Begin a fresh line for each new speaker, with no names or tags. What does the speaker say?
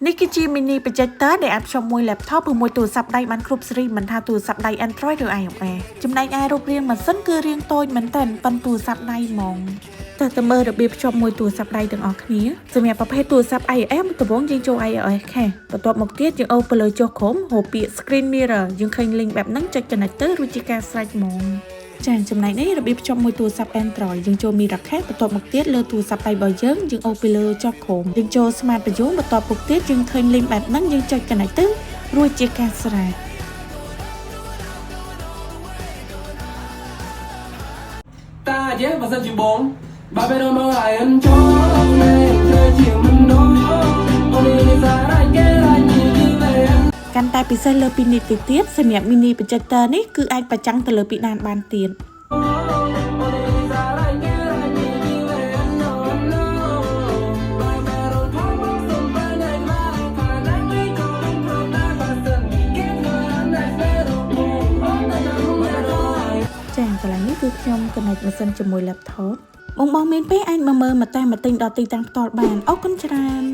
នេះគឺជា mini projector ដែលអាចភ្ជាប់មួយ laptop ឬមួយទូរស័ព្ទដៃបានគ្រប់សេរីមិនថាទូរស័ព្ទដៃ Android ឬ iOS ចំណែកឯរូបរាងម៉ាស៊ីនគឺរាងតូចមែនទែនប៉ុន្តែទូរស័ព្ទដៃហ្មងតើមើលរបៀបភ្ជាប់មួយទូរស័ព្ទដៃទាំងអស់គ្នាសម្រាប់ប្រភេទទូរស័ព្ទ iOS ដំបូងយើងចូល iOS ខេបន្ទាប់មកទៀតយើងអូសទៅលើចុះក្រុមហៅពាក្យ screen mirror យើងឃើញ link បែបហ្នឹងចុច connect ទៅរួចជាការស្រេចហ្មងចា៎ចំណែកនេះរបៀបភ្ជាប់មួយទូរស័ព្ទ Android យើងចូល Mirror Case បន្ទាប់មកទៀតលើទូរស័ព្ទដៃរបស់យើងអូសពីលើចុះក្រុមយើងចូល Smart View បន្ទាប់មកទៀតយើងឃើញ link បែបហ្នឹងយើងចុច connect ទៅរួចជាការស្រេច
តាចេះបើសិនជាបងបើពេលមកហើយអញ្ចឹងនៅជាមិននោះអូននេះសារ៉ាគេរ៉ាញ់យីវ៉េ
កាន់តែពិសេសលើពីនេះទៅទៀតសម្រាប់ mini projector នេះគឺអាចប្រចាំងទៅលើពីដានបានទៀតចាកន្លែងនេះគឺខ្ញុំ connect ម៉ាស៊ីនជាមួយ laptop បងមានពេលអាចមកមើលមកតែមកទិញដល់ទីតាំងផ្ទាល់បានអរគុណច្រើន